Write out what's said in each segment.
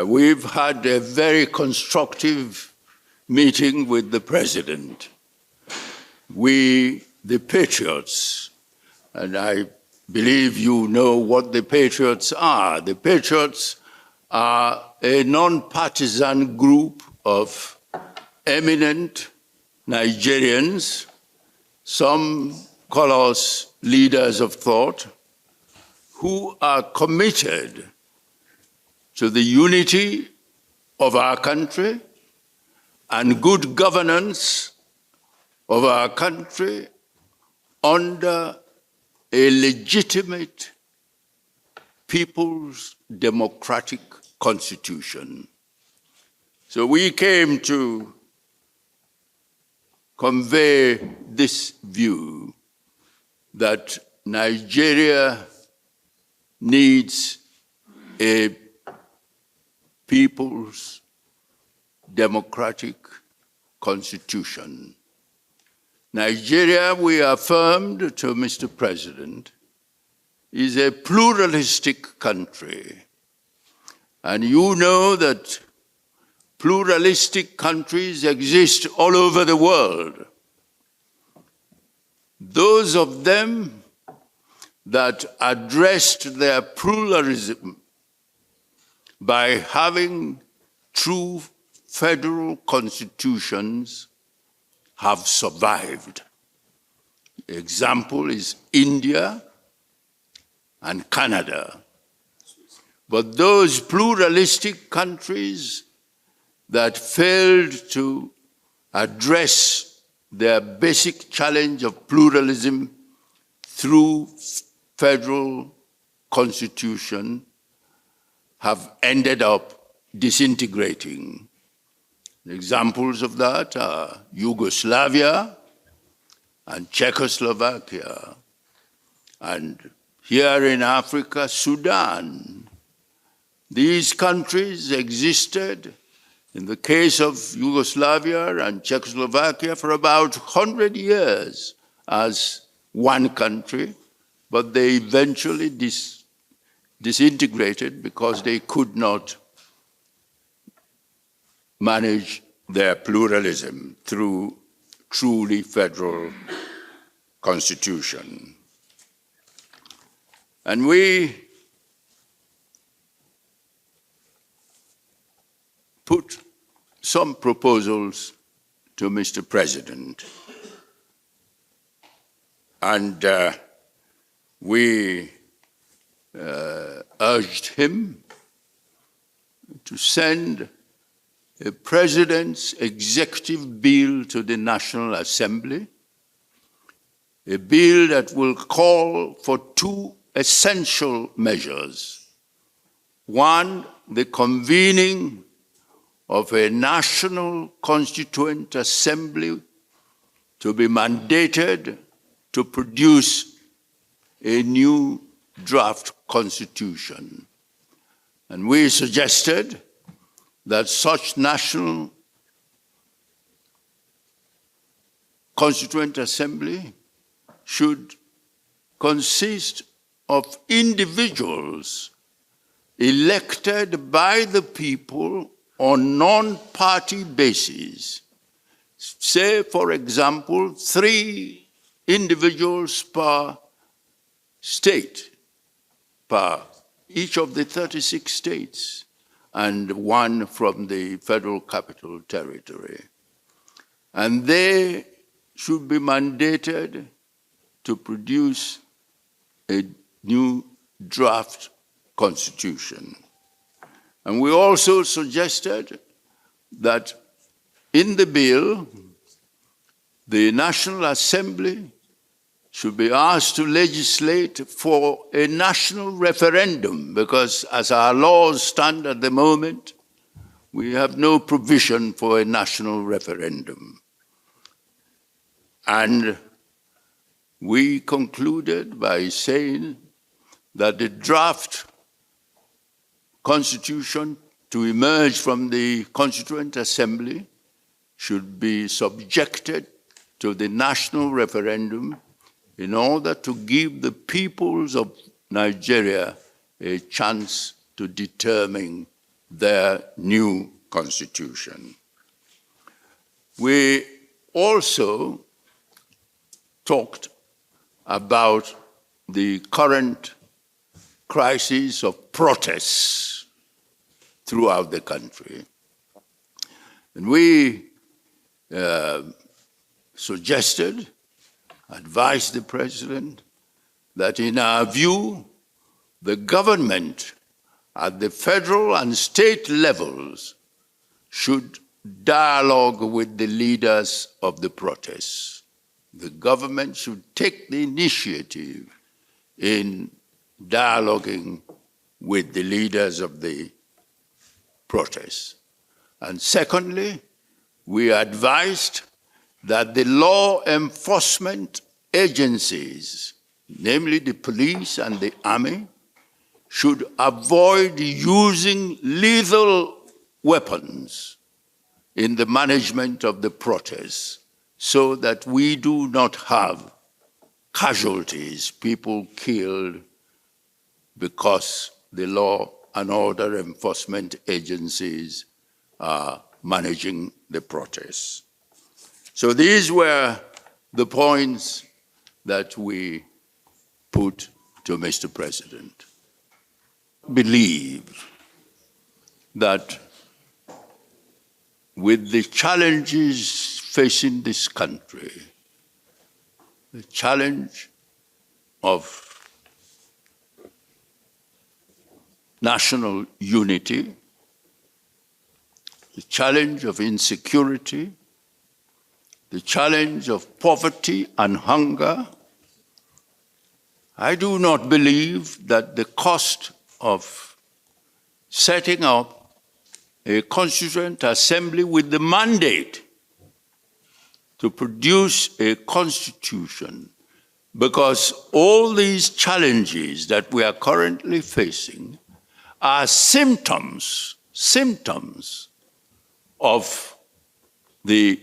We've had a very constructive meeting with the President. We, the Patriots, and I believe you know what the Patriots are. The Patriots are a non-partisan group of eminent Nigerians. Some call us leaders of thought, who are committed to the unity of our country and good governance of our country under a legitimate people's democratic constitution. So we came to convey this view that Nigeria needs a people's democratic constitution. Nigeria, we affirmed to Mr. President, is a pluralistic country. And you know that pluralistic countries exist all over the world. Those of them that addressed their pluralism by having true federal constitutions have survived. Example is India and Canada. But those pluralistic countries that failed to address their basic challenge of pluralism through federal constitution have ended up disintegrating. Examples of that are Yugoslavia and Czechoslovakia, and here in Africa, Sudan. These countries existed, in the case of Yugoslavia and Czechoslovakia, for about 100 years as one country, but they eventually disintegrated because they could not manage their pluralism through truly federal constitution. And we put some proposals to Mr. President. And we urged him to send a president's executive bill to the National Assembly, a bill that will call for two essential measures. One, the convening of a National Constituent Assembly to be mandated to produce a new draft constitution. And we suggested that such National Constituent Assembly should consist of individuals elected by the people on non-party basis. Say, for example, 3 individuals per state, per each of the 36 states, and 1 from the Federal Capital Territory. And they should be mandated to produce a new draft constitution. And we also suggested that in the bill, the National Assembly should be asked to legislate for a national referendum, because as our laws stand at the moment, we have no provision for a national referendum. And we concluded by saying that the draft constitution to emerge from the Constituent Assembly should be subjected to the national referendum in order to give the peoples of Nigeria a chance to determine their new constitution. We also talked about the current crisis of protests throughout the country. And we suggested, advised the President, that in our view, the government at the federal and state levels should dialogue with the leaders of the protests. The government should take the initiative in dialoguing with the leaders of the protests. And secondly, we advised that the law enforcement agencies, namely the police and the army, should avoid using lethal weapons in the management of the protests so that we do not have casualties, people killed because the law and order enforcement agencies are managing the protests. So these were the points that we put to Mr. President. Believe that with the challenges facing this country, the challenge of national unity, the challenge of insecurity, the challenge of poverty and hunger, I do not believe that the cost of setting up a Constituent Assembly with the mandate to produce a constitution, because all these challenges that we are currently facing are symptoms of the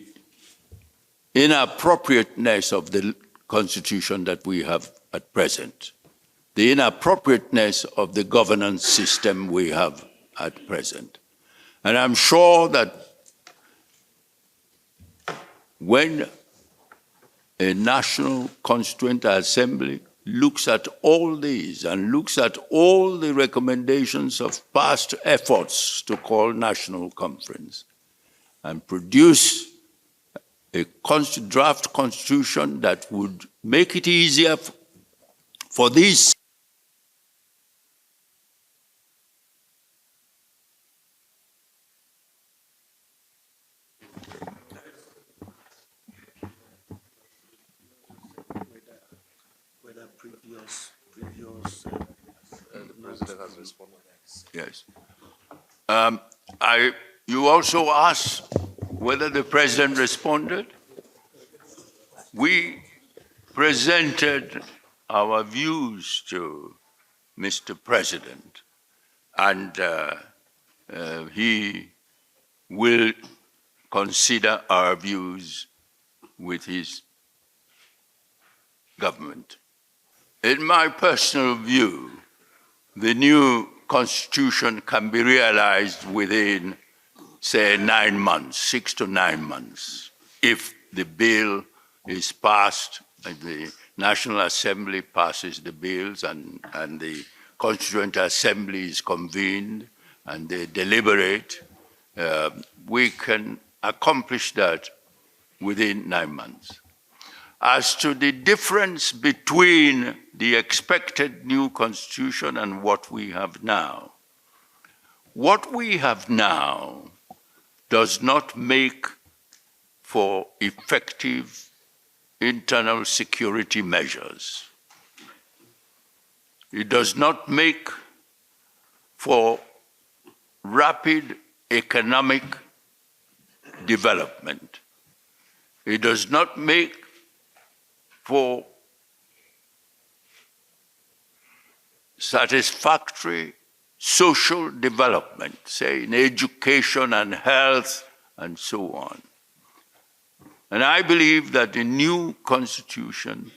inappropriateness of the constitution that we have at present, the inappropriateness of the governance system we have at present. And I'm sure that when a National Constituent Assembly looks at all these and looks at all the recommendations of past efforts to call National Conference and produce a draft constitution that would make it easier for these the President has responded. Yes. You also asked whether the President responded. We presented our views to Mr. President, and he will consider our views with his government. In my personal view, the new constitution can be realized within, say, 9 months, 6 to 9 months, if the bill is passed, and the National Assembly passes the bills, and the Constituent Assembly is convened, and they deliberate. We can accomplish that within 9 months. As to the difference between the expected new constitution and what we have now, what we have now does not make for effective internal security measures. It does not make for rapid economic development. It does not make for satisfactory social development, say in education and health and so on. And I believe that the new constitution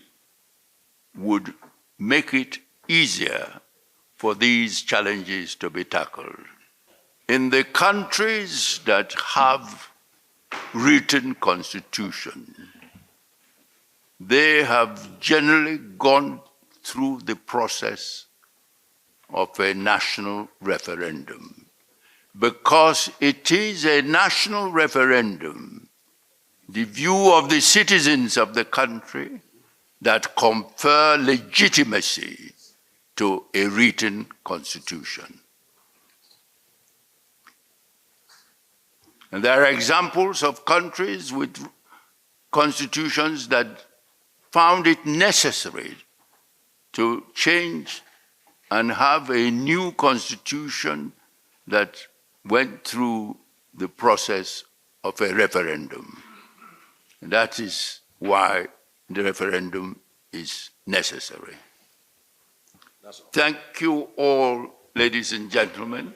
would make it easier for these challenges to be tackled. In the countries that have written constitution, they have generally gone through the process of a national referendum. Because it is a national referendum, the view of the citizens of the country, that confer legitimacy to a written constitution. And there are examples of countries with constitutions that found it necessary to change and have a new constitution that went through the process of a referendum. And that is why the referendum is necessary. Thank you all, ladies and gentlemen.